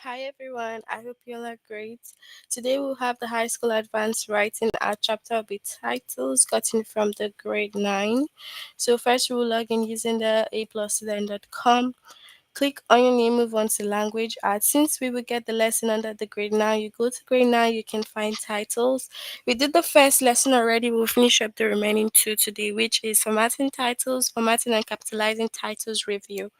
Hi everyone, I hope you all are great. Today we'll have the high school advanced writing art chapter will be titles gotten from the grade 9. So first we will log in using the aplusstudent.com. Click on your name, move on to language arts. Since we will get the lesson under the grade 9, you go to grade 9, you can find titles. We did the first lesson already, we'll finish up the remaining two today, which is formatting titles, formatting and capitalizing titles review.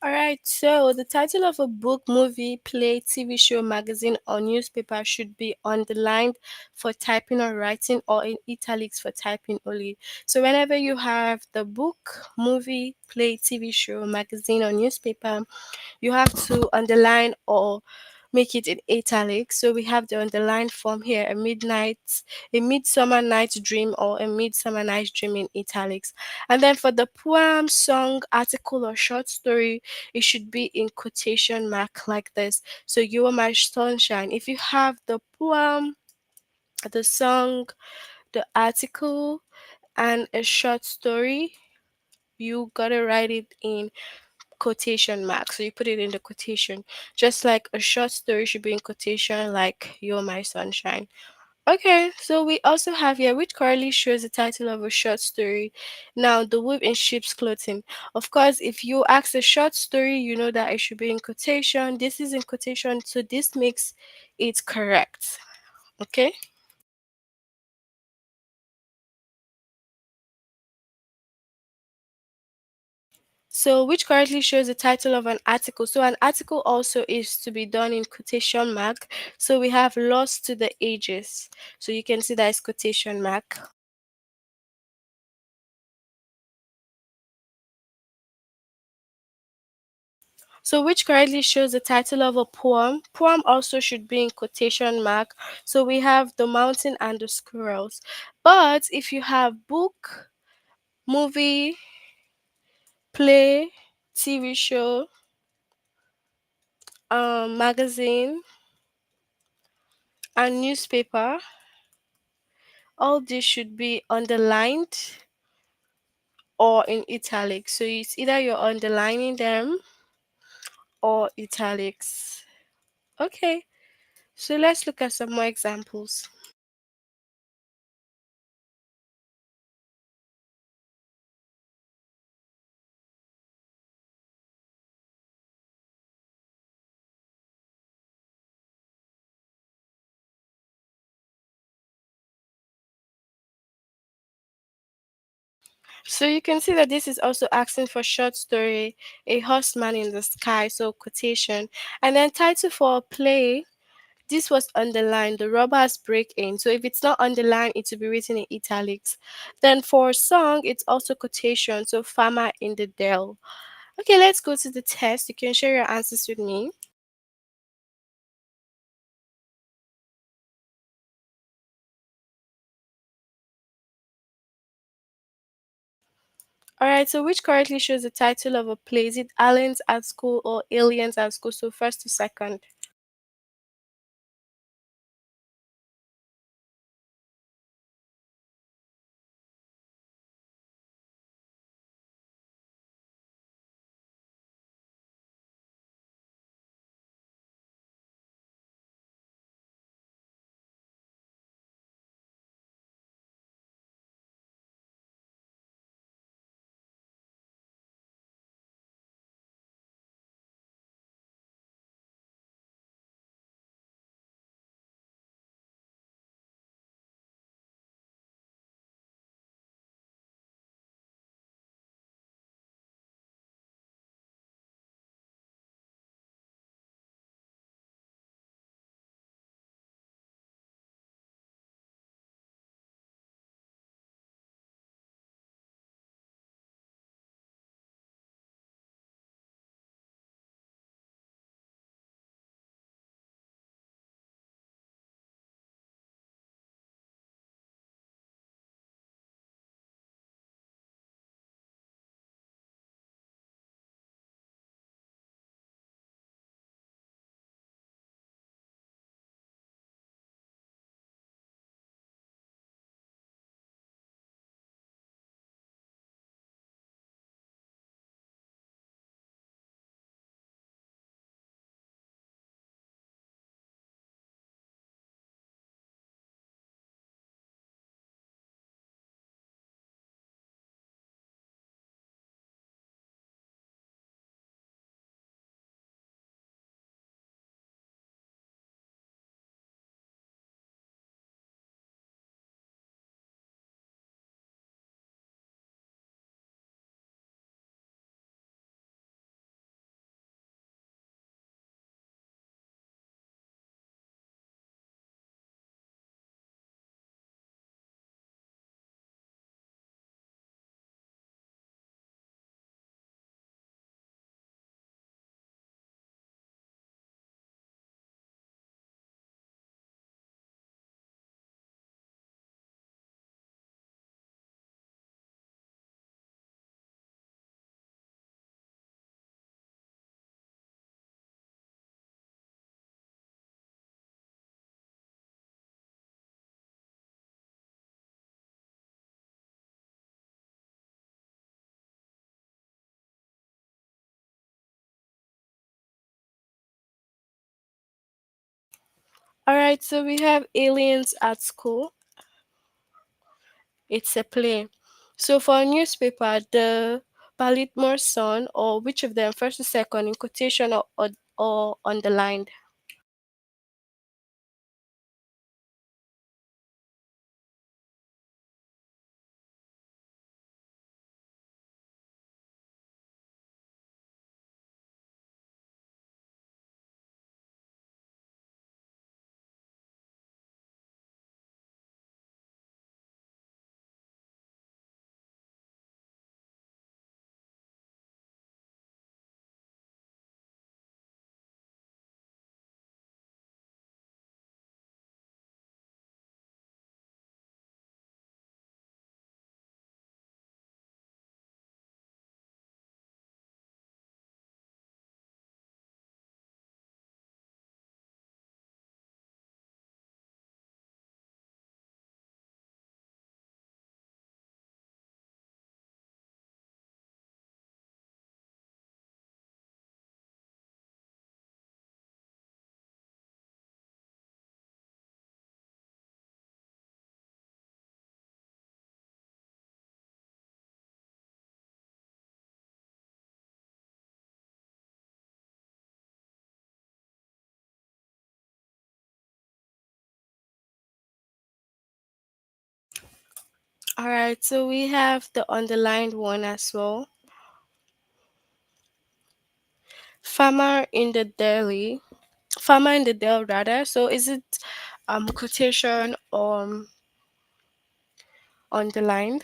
Alright, so the title of a book, movie, play, TV show, magazine, or newspaper should be underlined for typing or writing or in italics for typing only. So whenever you have the book, movie, play, TV show, magazine, or newspaper, you have to underline or make it in italics. So we have the underlined form here: a midsummer night's dream, or a midsummer night's dream in italics. And then for the poem, song, article, or short story, it should be in quotation mark like this. So you are my sunshine. If you have the poem, the song, the article, and a short story, you gotta write it in quotation mark. So you put it in the quotation, just like a short story should be in quotation, like "You're my sunshine." Okay, so we also have here which currently shows the title of a short story. Now, The Wolf in Sheep's Clothing. Of course, if you ask a short story, you know that it should be in quotation. This is in quotation, so this makes it correct. Okay. So, which currently shows the title of an article. So, an article also is to be done in quotation mark. So, we have Lost to the Ages. So, you can see that is quotation mark. So, which correctly shows the title of a poem. Poem also should be in quotation mark. So, we have The Mountain and the Squirrels. But if you have book, movie, play, TV show, magazine, and newspaper, all this should be underlined or in italics. So it's either you're underlining them or italics. Okay, so let's look at some more examples. So you can see that this is also asking for short story, A Horseman in the Sky, so quotation. And then title for a play, this was underlined, The Robbers Break In. So if it's not underlined, it will be written in italics. Then for a song, it's also quotation, so Farmer in the Dell. Okay, let's go to the test. You can share your answers with me. Alright, so which correctly shows the title of a play? Is it Aliens at School or Aliens at School? So first to second. All right, so we have Aliens at School. It's a play. So for a newspaper, the Baltimore Sun, or which of them, first or second, in quotation or underlined. All right, so we have the underlined one as well. Farmer in the deli. Farmer in the dell rather. So is it quotation underlined?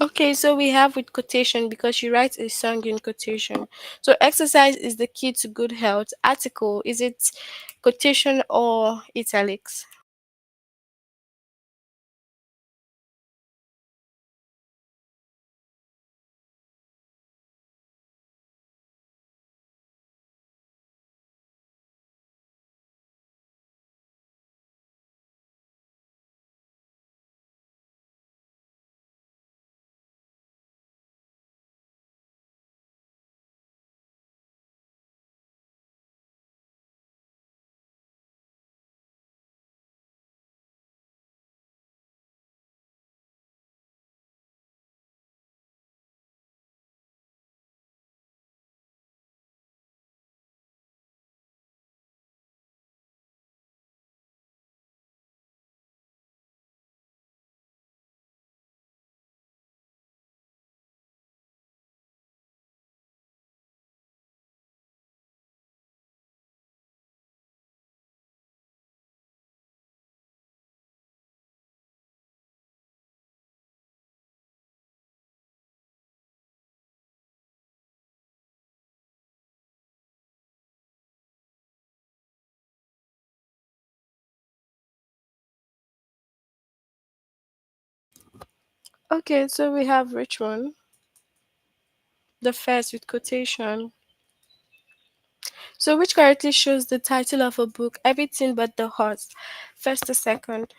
Okay, so we have with quotation because she writes a song in quotation. So exercise is the key to good health. Article, is it quotation or italics? Okay, so we have which one? The first with quotation. So which correctly shows the title of a book, Everything But the Horse? First or second?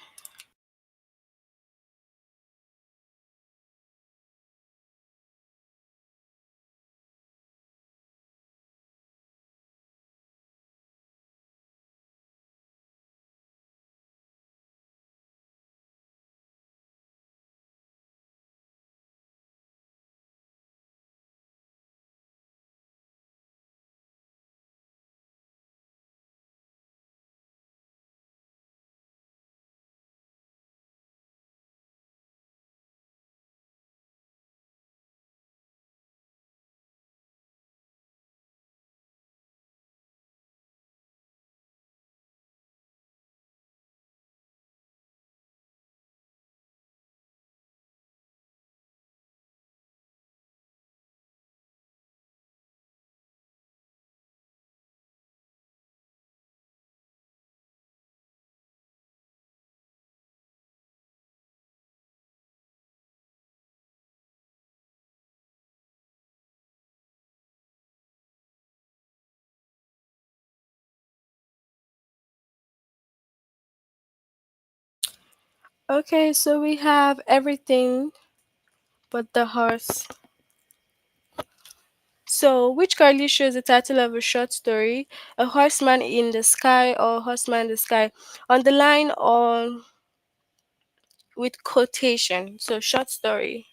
Okay, so we have Everything But the Horse. So, which correctly shows the title of a short story, A Horseman in the Sky or Horseman in the Sky, on the line or with quotation? So, short story.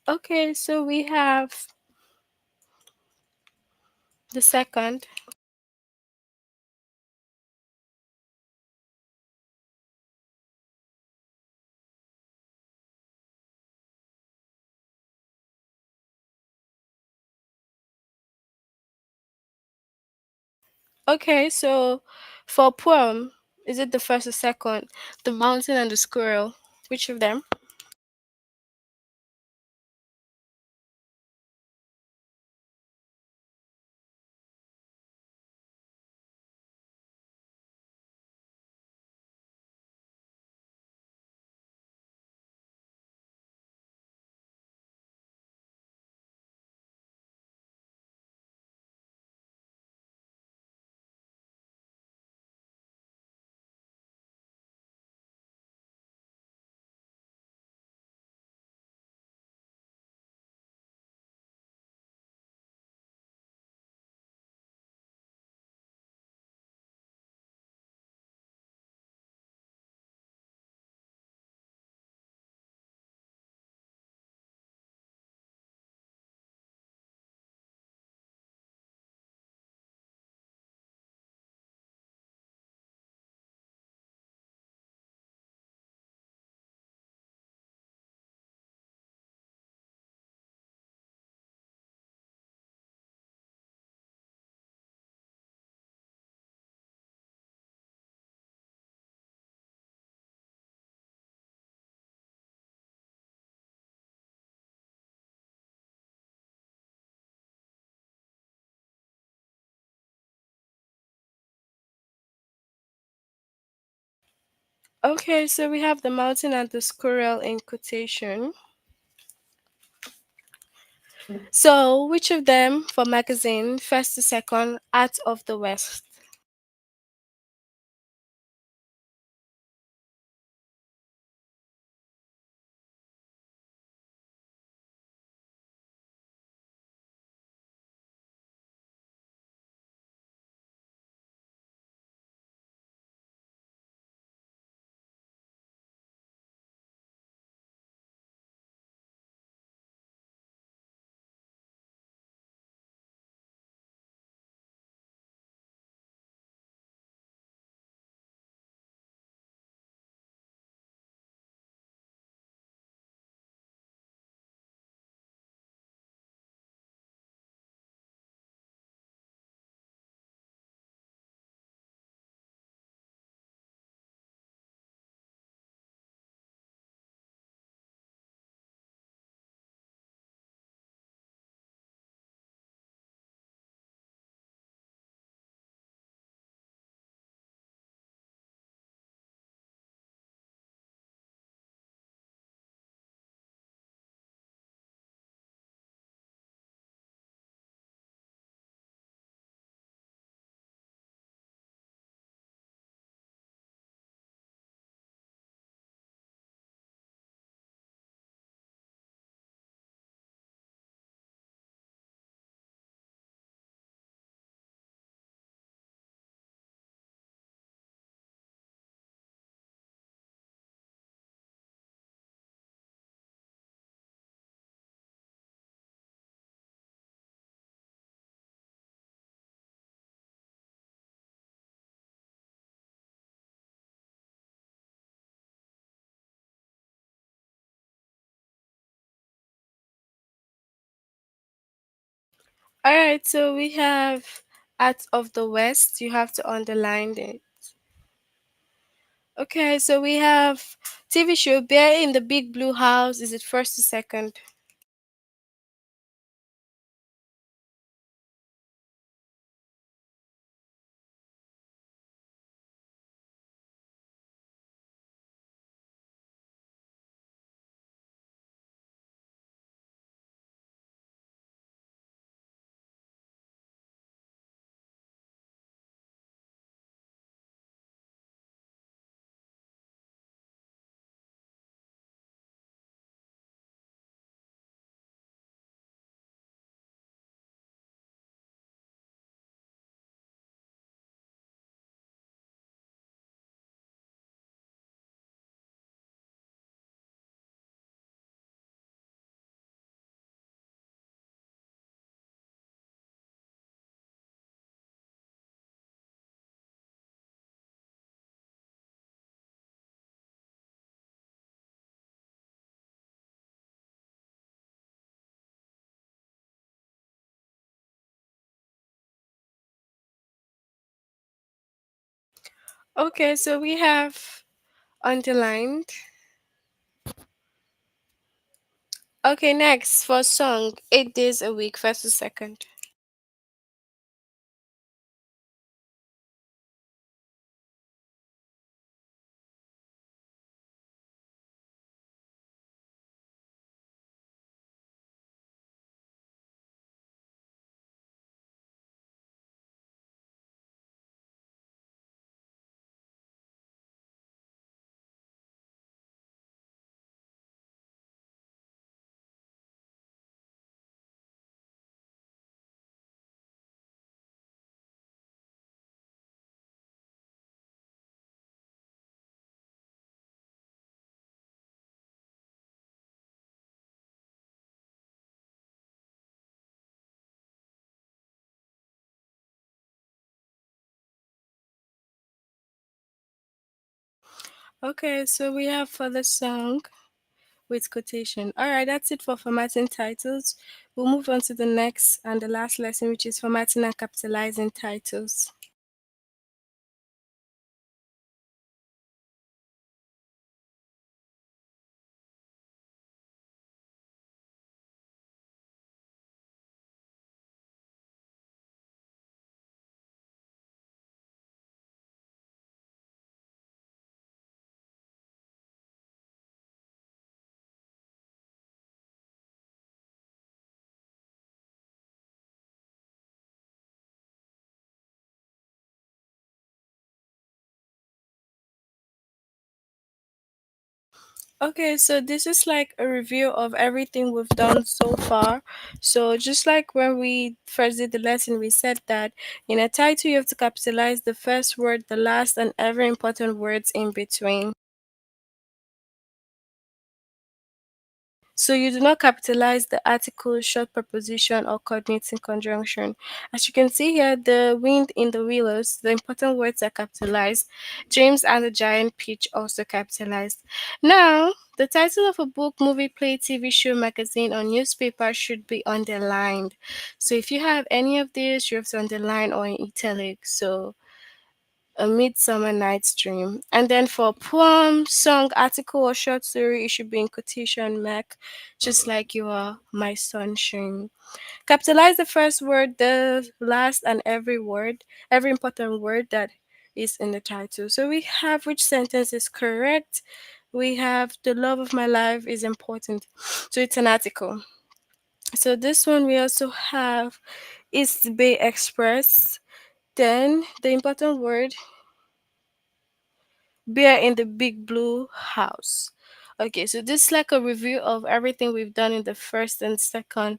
Okay, so we have the second. Okay, so for poem, is it the first or second? The mountain and the squirrel. Which of them? Okay, so we have the mountain and the squirrel in quotation. So, which of them for magazine, first to second, Art of the West? All right, so we have Art of the West. You have to underline it. Okay, so we have TV show Bear in the Big Blue House. Is it first to second? Okay, so we have underlined. Okay, next for song 8 days a week, first to second. Okay, so we have for the song with quotation. All right, that's it for formatting titles. We'll move on to the next and the last lesson, which is formatting and capitalizing titles. Okay, so this is like a review of everything we've done so far. So, just like when we first did the lesson, we said that in a title, you have to capitalize the first word, the last, and every important words in between. So you do not capitalize the article, short preposition, or coordinating conjunction. As you can see here, the wind in the willows, the important words are capitalized. James and the giant peach also capitalized. Now, the title of a book, movie, play, TV show, magazine, or newspaper should be underlined. So if you have any of these, you have to underline or in italic. So a Midsummer Night's Dream. And then for poem, song, article, or short story, it should be in quotation mark, just like you are my sunshine. Capitalize the first word, the last, and every important word that is in the title. So we have which sentence is correct. We have the love of my life is important. So it's an article. So this one we also have is the Bay Express. Then the important word beer in the big blue house. Okay, so this is like a review of everything we've done in the first and second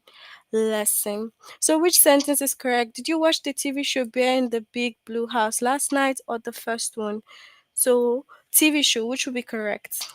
lesson. So, which sentence is correct? Did you watch the TV show Bear in the Big Blue House last night or the first one? So, TV show, which would be correct?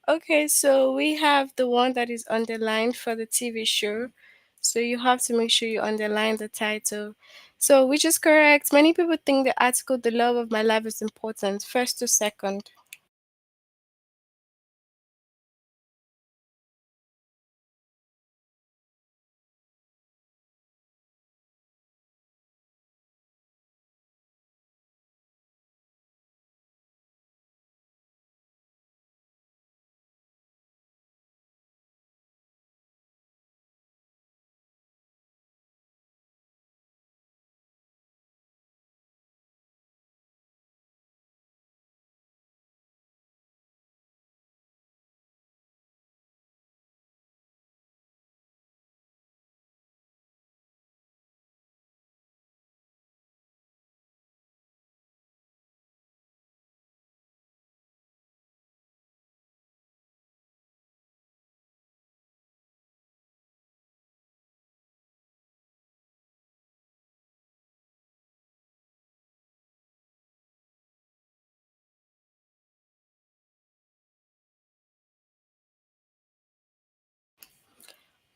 Okay, so we have the one that is underlined for the TV show. So you have to make sure you underline the title. So which is correct? Many people think the article "The Love of My Life" is important, first to second.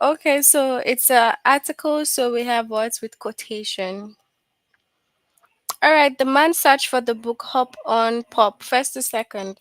Okay, so it's a article, so we have words with quotation. All right, the man searched for the book Hop on Pop, first to second.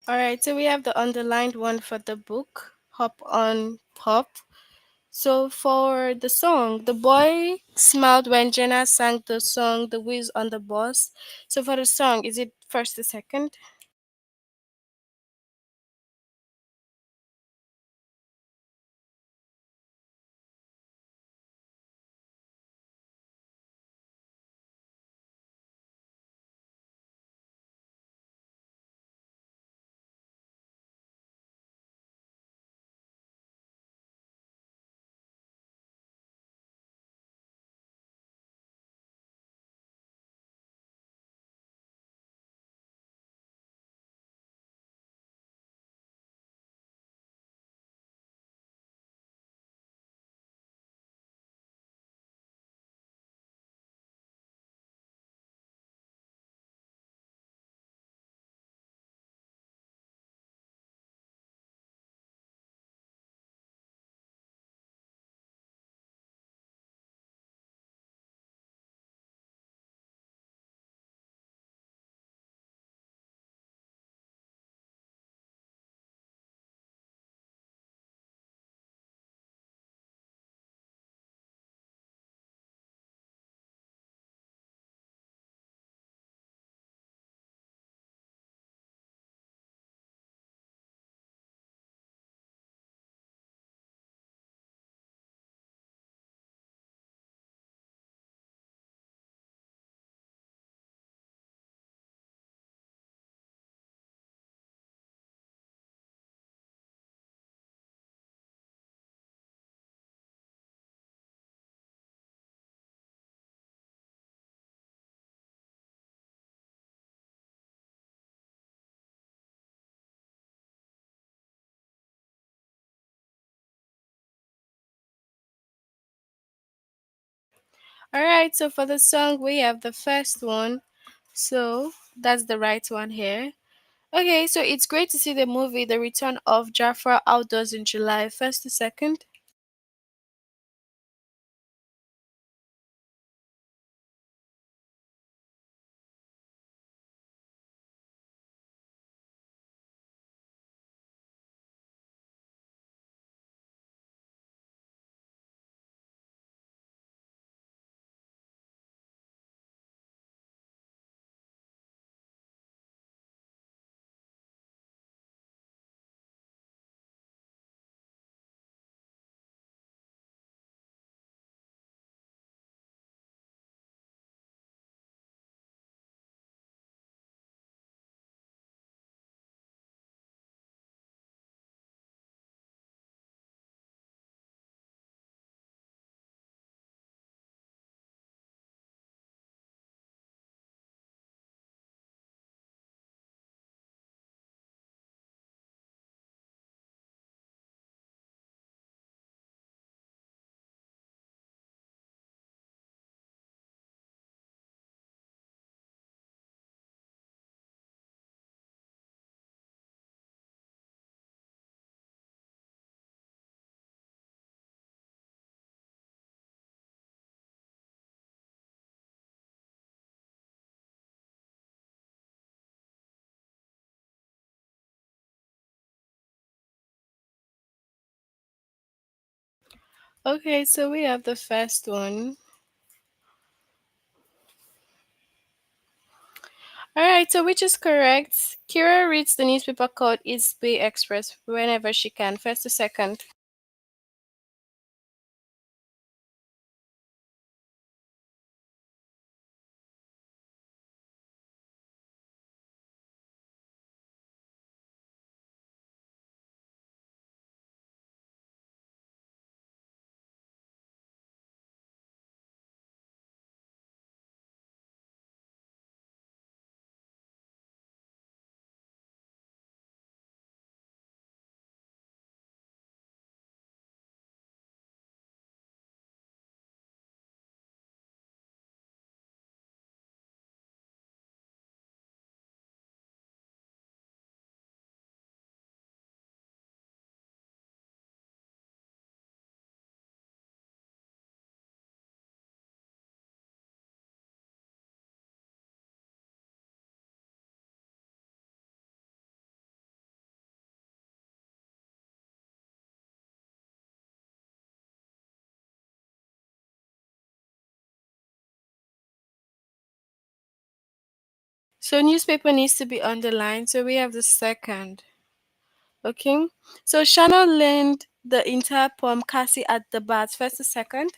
All right, so we have the underlined one for the book, Hop on Pop. So for the song, the boy smiled when Jenna sang the song The Wheels on the Bus. So for the song, is it first or second? All right, so for the song, we have the first one. So that's the right one here. Okay, so it's great to see the movie The Return of Jafar outdoors in July. First to second. Okay, so we have the first one. All right, so which is correct? Kira reads the newspaper called East Bay Express whenever she can. First to second. So newspaper needs to be underlined. So we have the second. Okay. So Shannon learned the entire poem Cassie at the Bats. First to second.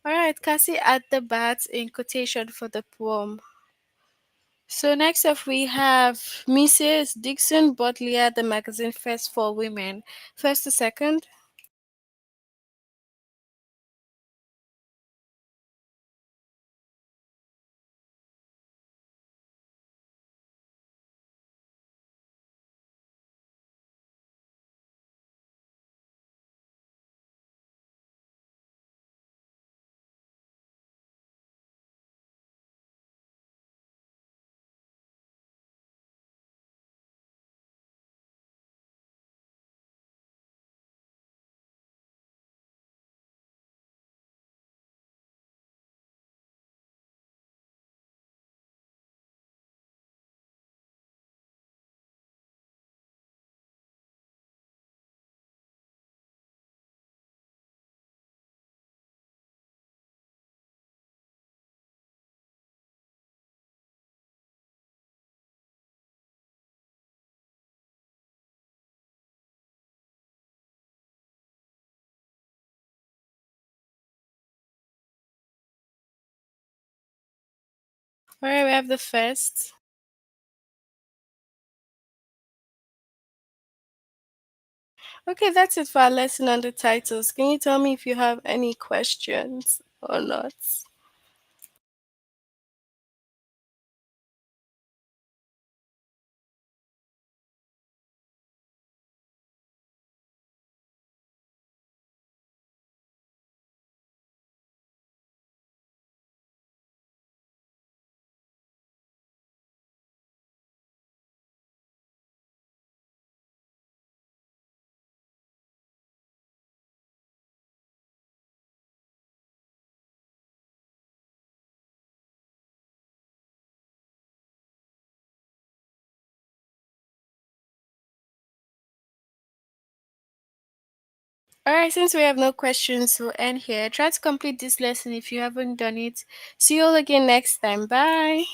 All right, Cassie at the Bats in quotation for the poem. So next up we have Mrs. Dixon Butler, the magazine first for women. First to second. All right, we have the first. Okay, that's it for our lesson on the titles. Can you tell me if you have any questions or not? All right, since we have no questions, we'll end here. Try to complete this lesson if you haven't done it. See you all again next time. Bye.